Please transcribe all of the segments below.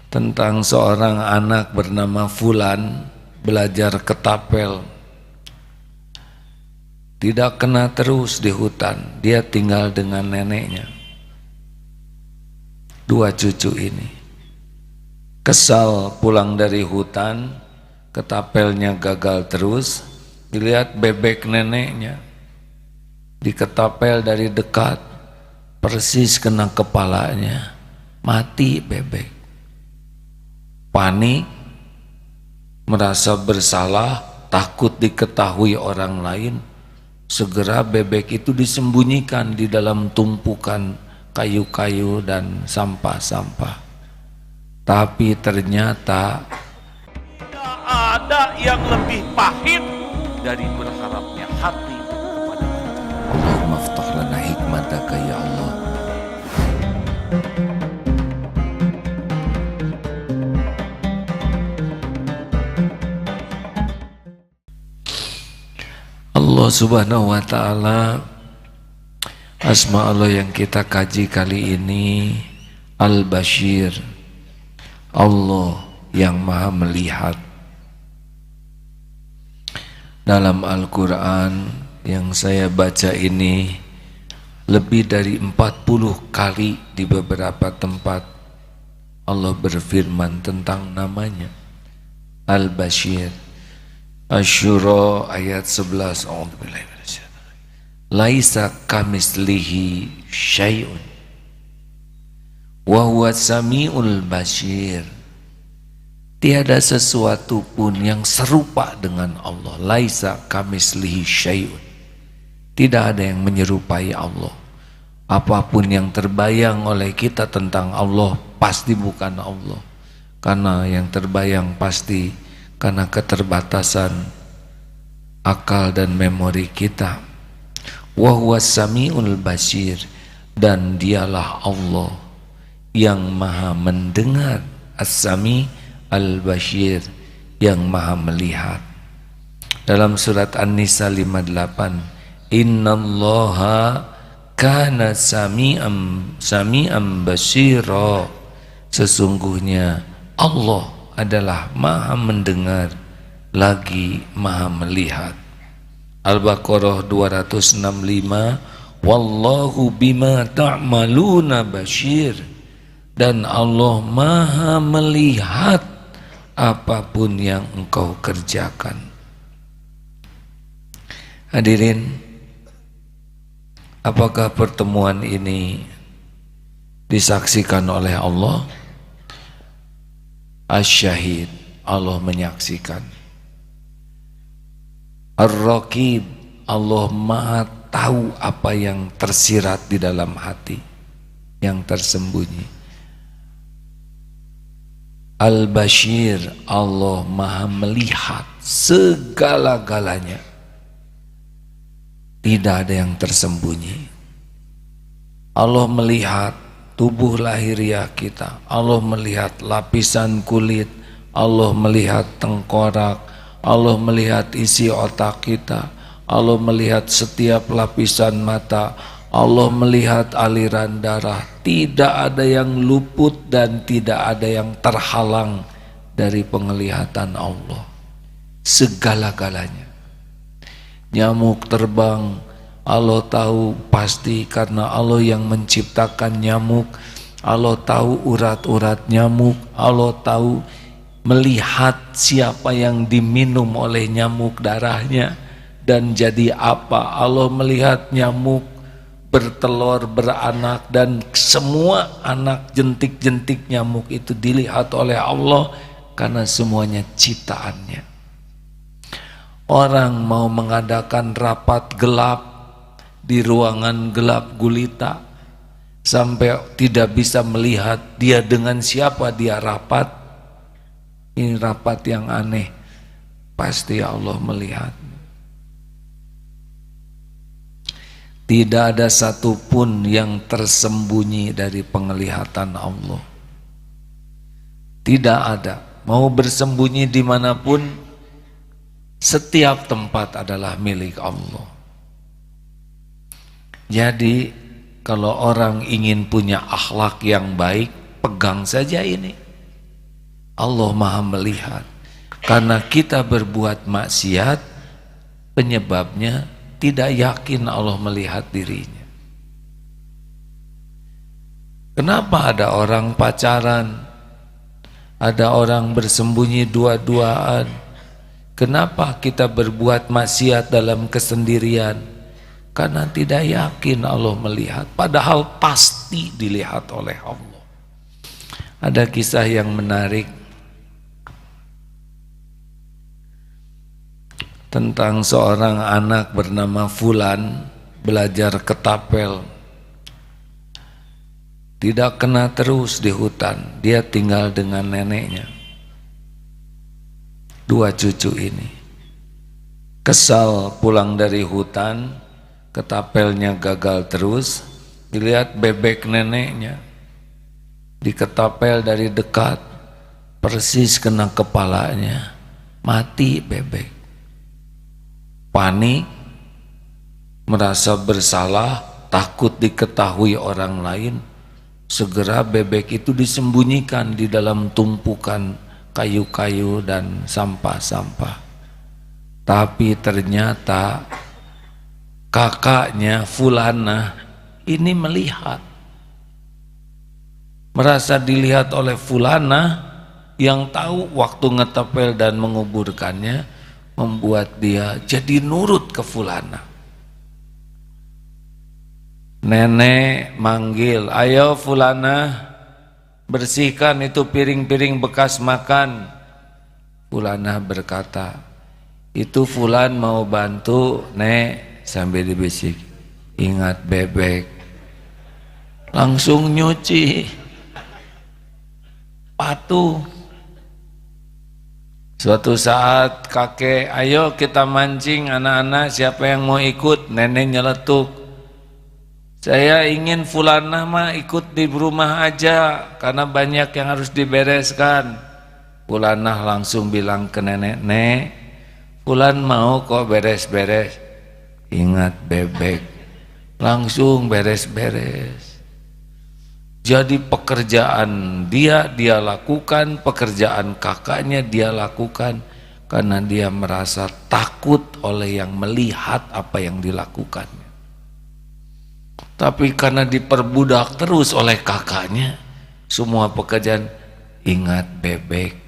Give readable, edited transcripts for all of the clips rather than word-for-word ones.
tentang seorang anak bernama Fulan belajar ketapel. Tidak kena terus di hutan, dia tinggal dengan neneknya. Dua cucu ini kesal pulang dari hutan, ketapelnya gagal terus, dilihat bebek neneknya di ketapel dari dekat, persis kena kepalanya, mati bebek. Panik, merasa bersalah, takut diketahui orang lain, segera bebek itu disembunyikan di dalam tumpukan kayu-kayu dan sampah-sampah. Tapi ternyata tidak ada yang lebih pahit dari berharapnya hati kepada kita. Allahumma aftah lana hikmataka ya Allah. Allah subhanahu wa ta'ala, asma Allah yang kita kaji kali ini Al-Bashir, Allah yang maha melihat. Dalam Al-Quran yang saya baca ini lebih dari 40 kali di beberapa tempat Allah berfirman tentang namanya Al-Bashir. Asy-Syura ayat 11. Laisa kamislihi syai'un wa huwa samiul bashir. Tiada sesuatu pun yang serupa dengan Allah. Laisa kamislihi syai'un. Tidak ada yang menyerupai Allah. Apapun yang terbayang oleh kita tentang Allah pasti bukan Allah. Karena yang terbayang pasti karena keterbatasan akal dan memori kita. Wa huwas samiul basir, dan dialah Allah yang maha mendengar. As-Sami al-Bashir, yang maha melihat. Dalam surat An-Nisa 58, innallaha kana sami'an basira. Sesungguhnya Allah adalah maha mendengar lagi maha melihat. Al-Baqarah 265, wallahu bima ta'maluna bashir, dan Allah maha melihat apapun yang engkau kerjakan. Hadirin, apakah pertemuan ini disaksikan oleh Allah? Asy-Syahid, Allah menyaksikan. Ar-Raqib, Allah maha tahu apa yang tersirat di dalam hati, yang tersembunyi. Al-Bashir, Allah maha melihat segala-galanya, tidak ada yang tersembunyi. Allah melihat tubuh lahiriah kita, Allah melihat lapisan kulit, Allah melihat tengkorak, Allah melihat isi otak kita, Allah melihat setiap lapisan mata, Allah melihat aliran darah. Tidak ada yang luput dan tidak ada yang terhalang dari penglihatan Allah. Segala-galanya. Nyamuk terbang, Allah tahu pasti karena Allah yang menciptakan nyamuk. Allah tahu urat-urat nyamuk. Allah tahu melihat siapa yang diminum oleh nyamuk darahnya dan jadi apa. Allah melihat nyamuk bertelur, beranak, dan semua anak jentik-jentik nyamuk itu dilihat oleh Allah karena semuanya ciptaannya. Orang mau mengadakan rapat gelap di ruangan gelap gulita sampai tidak bisa melihat dia dengan siapa dia rapat. Ini rapat yang aneh, pasti Allah melihat. Tidak ada satupun yang tersembunyi dari penglihatan Allah. Tidak ada. Mau bersembunyi dimanapun, setiap tempat adalah milik Allah. Jadi kalau orang ingin punya akhlak yang baik, pegang saja ini. Allah Maha melihat. Karena kita berbuat maksiat, penyebabnya tidak yakin Allah melihat dirinya. Kenapa ada orang pacaran, ada orang bersembunyi dua-duaan? Kenapa kita berbuat maksiat dalam kesendirian? Karena tidak yakin Allah melihat, padahal pasti dilihat oleh Allah. Ada kisah yang menarik tentang seorang anak bernama Fulan belajar ketapel. Tidak kena terus di hutan, dia tinggal dengan neneknya. Dua cucu ini kesal pulang dari hutan, ketapelnya gagal terus, dilihat bebek neneknya diketapel dari dekat, persis kena kepalanya, mati bebek. Panik, merasa bersalah, takut diketahui orang lain, segera bebek itu disembunyikan di dalam tumpukan kayu-kayu dan sampah-sampah. Tapi ternyata kakaknya Fulana ini melihat, merasa dilihat oleh Fulana yang tahu waktu ngetepel dan menguburkannya, membuat dia jadi nurut ke Fulana. Nenek manggil, ayo Fulana, bersihkan itu piring-piring bekas makan. Fulana berkata, itu Fulan mau bantu Nek, sambil dibisik, ingat bebek. Langsung nyuci, patuh. Suatu saat kakek, ayo kita mancing anak-anak, siapa yang mau ikut? Nenek nyeletuk, saya ingin Fulanah mah ikut di rumah aja karena banyak yang harus dibereskan. Fulanah langsung bilang ke nenek, Nek, Fulan mau kok beres-beres, ingat bebek. Langsung beres-beres. Jadi pekerjaan dia lakukan, pekerjaan kakaknya dia lakukan, karena dia merasa takut oleh yang melihat apa yang dilakukannya. Tapi karena diperbudak terus oleh kakaknya, semua pekerjaan ingat bebek.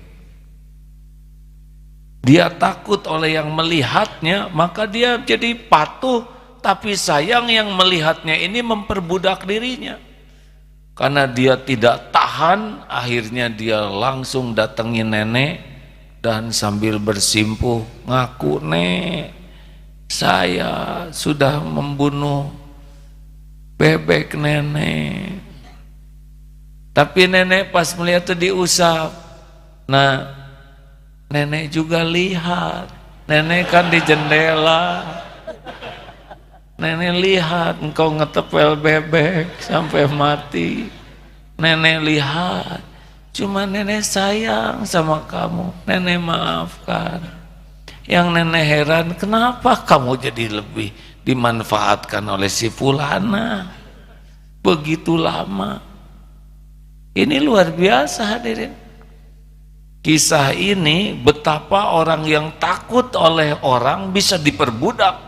Dia takut oleh yang melihatnya, maka dia jadi patuh, tapi sayang yang melihatnya ini memperbudak dirinya. Karena dia tidak tahan, akhirnya dia langsung datengin nenek dan sambil bersimpuh ngaku, Nek, saya sudah membunuh bebek nenek. Tapi nenek pas melihat itu diusap. Nah, nenek juga lihat. Nenek kan di jendela. Nenek lihat engkau ngetepel bebek sampai mati. Nenek lihat, cuma nenek sayang sama kamu. Nenek maafkan. Yang nenek heran, kenapa kamu jadi lebih dimanfaatkan oleh si Fulana begitu lama? Ini luar biasa hadirin. Kisah ini betapa orang yang takut oleh orang bisa diperbudak.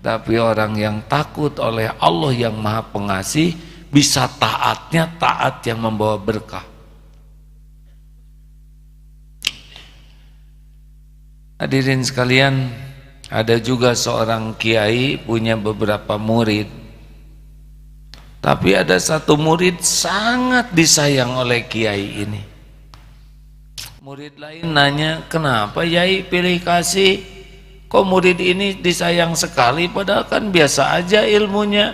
Tapi orang yang takut oleh Allah yang Maha Pengasih bisa taatnya taat yang membawa berkah. Hadirin sekalian, ada juga seorang kiai punya beberapa murid. Tapi ada satu murid sangat disayang oleh kiai ini. Murid lain nanya, kenapa Yai pilih kasih? Kok murid ini disayang sekali, padahal kan biasa aja ilmunya,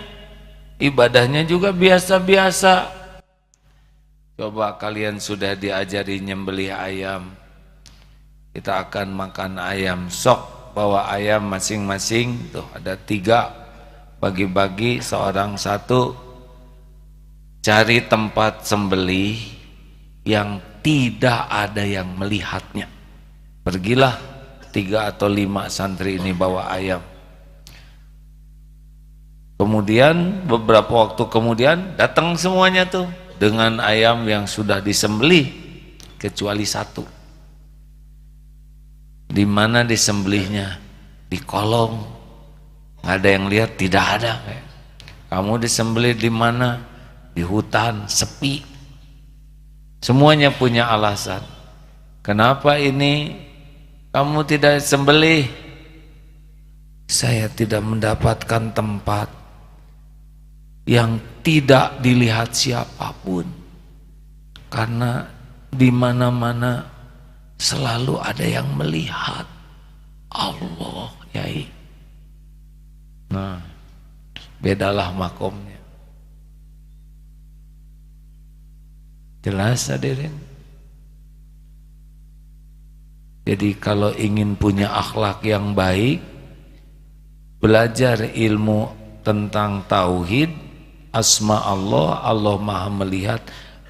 ibadahnya juga biasa-biasa. Coba kalian sudah diajari nyembelih ayam, kita akan makan ayam, sok bawa ayam masing-masing, tuh ada 3, bagi-bagi seorang 1, cari tempat sembelih yang tidak ada yang melihatnya. Pergilah 3 atau 5 santri ini bawa ayam. Kemudian beberapa waktu kemudian datang semuanya tuh dengan ayam yang sudah disembelih. kecuali satu. Di mana disembelihnya? Di kolong. Nggak ada yang lihat, tidak ada. Kamu disembelih di mana? Di hutan, sepi. Semuanya punya alasan. Kenapa ini kamu tidak sembelih? Saya tidak mendapatkan tempat yang tidak dilihat siapapun. Karena di mana-mana selalu ada yang melihat Allah, Yai. Nah, bedalah makomnya. Jelas hadirin? Jadi kalau ingin punya akhlak yang baik, belajar ilmu tentang tauhid, asma Allah, Allah Maha melihat,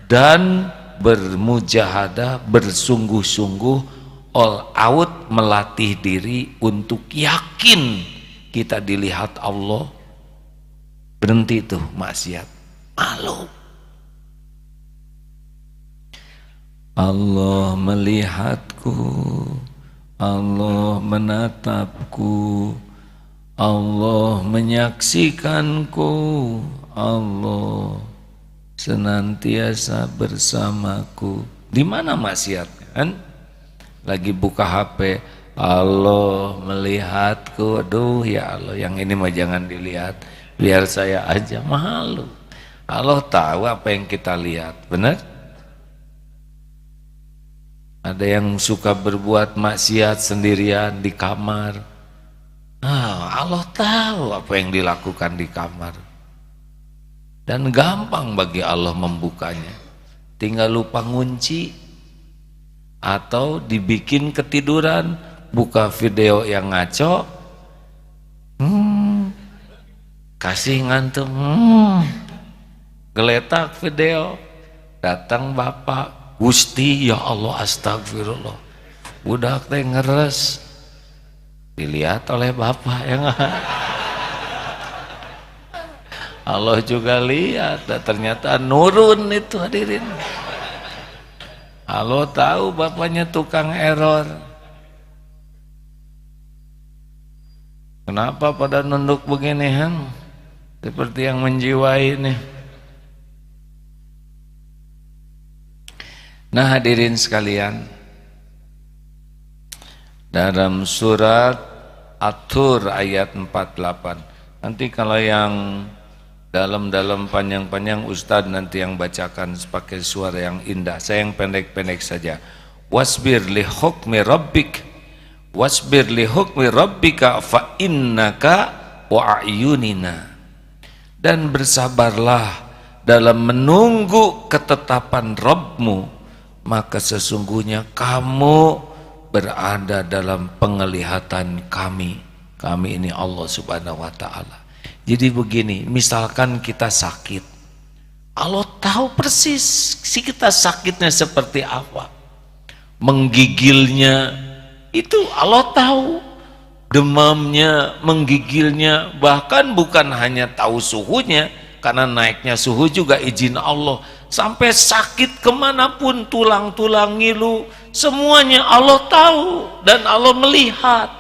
dan bermujahadah, bersungguh-sungguh, all out, melatih diri untuk yakin kita dilihat Allah. Berhenti tuh maksiat, malu. Allah melihatku, Allah menatapku, Allah menyaksikanku, Allah senantiasa bersamaku. Di mana maksiatnya kan? Lagi buka HP, Allah melihatku. Aduh ya Allah, yang ini mah jangan dilihat, biar saya aja, malu. Allah tahu apa yang kita lihat, benar? Ada yang suka berbuat maksiat sendirian di kamar. Allah tahu apa yang dilakukan di kamar. Dan gampang bagi Allah membukanya. Tinggal lupa ngunci atau dibikin ketiduran, buka video yang ngaco, kasih ngantuk, geletak video, datang bapak, Gusti ya Allah astagfirullah, budak teh ngeres, dilihat oleh bapak ya enggak? Allah juga lihat, dan ternyata nurun itu hadirin. Allah tahu bapaknya tukang error. Kenapa pada nunduk begini Han? Seperti yang menjiwai ini. Nah hadirin sekalian, dalam surat At-Tur ayat 48. Nanti kalau yang dalam-dalam panjang-panjang Ustadz nanti yang bacakan pakai suara yang indah. Saya yang pendek-pendek saja. Wasbir li hukmi rabbik, wasbir li hukmi rabbika fa innaka wa a'yunina. Dan bersabarlah dalam menunggu ketetapan Rabbmu, maka sesungguhnya kamu berada dalam penglihatan kami. Kami ini Allah Subhanahu wa ta'ala. Jadi begini, misalkan kita sakit, Allah tahu persis si kita sakitnya seperti apa. Menggigilnya itu Allah tahu, demamnya, menggigilnya, bahkan bukan hanya tahu suhunya, karena naiknya suhu juga izin Allah. Sampai sakit kemanapun, tulang-tulang ngilu, semuanya Allah tahu dan Allah melihat.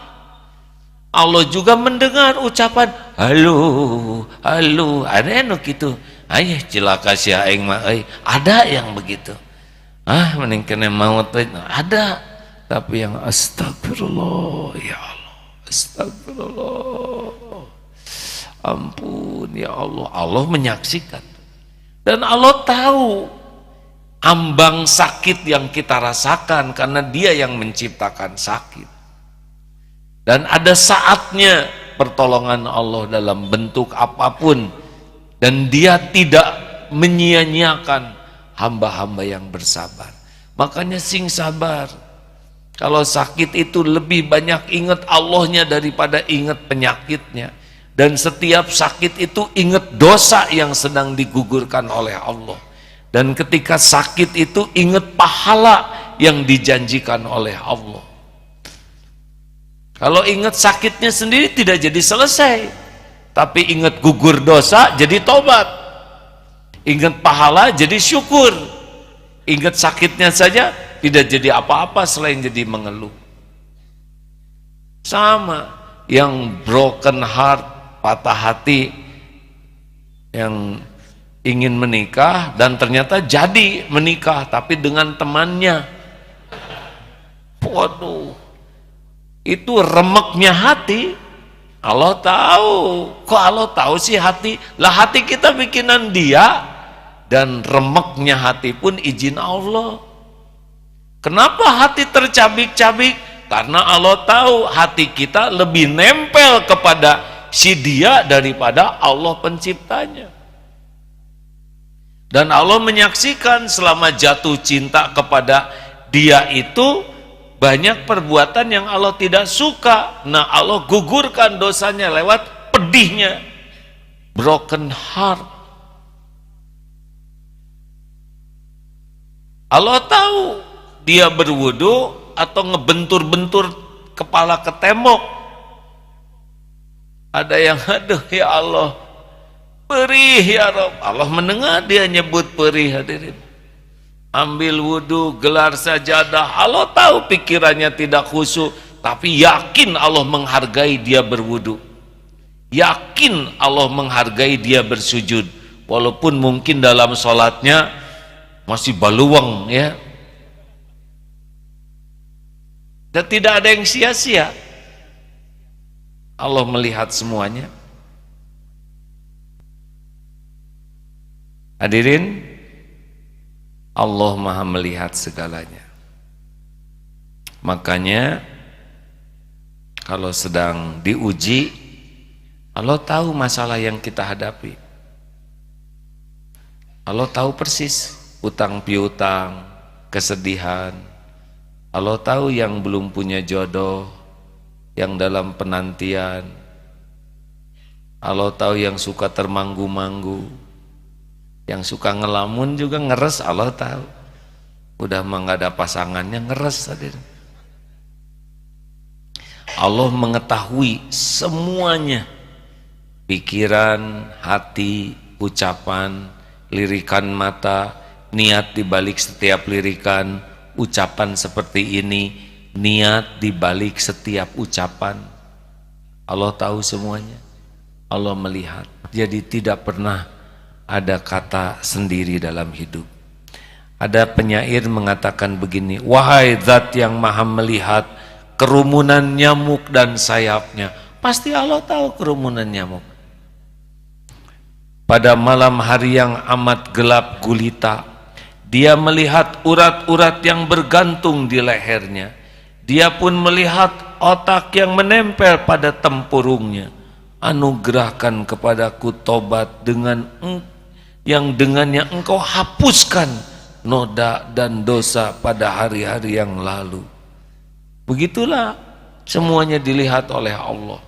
Allah juga mendengar ucapan halo, halo, ada yang gitu. Ayah cilaka si aing mah, ada yang begitu. Mending kena maut ada, tapi yang astagfirullah ya Allah, astagfirullah, ampun ya Allah. Allah menyaksikan dan Allah tahu ambang sakit yang kita rasakan karena Dia yang menciptakan sakit. Dan ada saatnya pertolongan Allah dalam bentuk apapun, dan Dia tidak menyia-nyiakan hamba-hamba yang bersabar. Makanya sing sabar. Kalau sakit itu lebih banyak ingat Allahnya daripada ingat penyakitnya. Dan setiap sakit itu ingat dosa yang sedang digugurkan oleh Allah. Dan ketika sakit itu ingat pahala yang dijanjikan oleh Allah. Kalau ingat sakitnya sendiri tidak jadi selesai, tapi ingat gugur dosa jadi tobat, ingat pahala jadi syukur, ingat sakitnya saja tidak jadi apa-apa selain jadi mengeluh. Sama yang broken heart, patah hati, yang ingin menikah dan ternyata jadi menikah tapi dengan temannya. Waduh, itu remeknya hati. Allah tahu. Kok Allah tahu sih hati? Lah hati kita bikinan dia, dan remeknya hati pun izin Allah. Kenapa hati tercabik-cabik? Karena Allah tahu hati kita lebih nempel kepada si dia daripada Allah penciptanya. Dan Allah menyaksikan selama jatuh cinta kepada dia itu banyak perbuatan yang Allah tidak suka. Nah, Allah gugurkan dosanya lewat pedihnya, broken heart. Allah tahu dia berwudu atau ngebentur-bentur kepala ke tembok. Ada yang aduh ya Allah, perih ya Rabb. Allah mendengar dia nyebut perih, hadirin. Ambil wudu, gelar sajadah. Allah tahu pikirannya tidak khusyuk, tapi yakin Allah menghargai dia berwudu. Yakin Allah menghargai dia bersujud, walaupun mungkin dalam sholatnya masih baluweng ya. Dan tidak ada yang sia-sia. Allah melihat semuanya. Hadirin, Allah Maha melihat segalanya. Makanya kalau sedang diuji, Allah tahu masalah yang kita hadapi. Allah tahu persis utang piutang, kesedihan. Allah tahu yang belum punya jodoh, yang dalam penantian. Allah tahu yang suka termanggu-manggu, yang suka ngelamun juga ngeres. Allah tahu. Udah mah nggak ada pasangannya ngeres, hadir. Allah mengetahui semuanya, pikiran, hati, ucapan, lirikan mata, niat dibalik setiap lirikan, ucapan seperti ini, niat dibalik setiap ucapan. Allah tahu semuanya. Allah melihat. Jadi tidak pernah ada kata sendiri dalam hidup. Ada penyair mengatakan begini, wahai zat yang maha melihat kerumunan nyamuk dan sayapnya. Pasti Allah tahu kerumunan nyamuk. Pada malam hari yang amat gelap gulita, dia melihat urat-urat yang bergantung di lehernya. Dia pun melihat otak yang menempel pada tempurungnya. Anugerahkan kepadaku tobat yang dengannya engkau hapuskan noda dan dosa pada hari-hari yang lalu. Begitulah semuanya dilihat oleh Allah.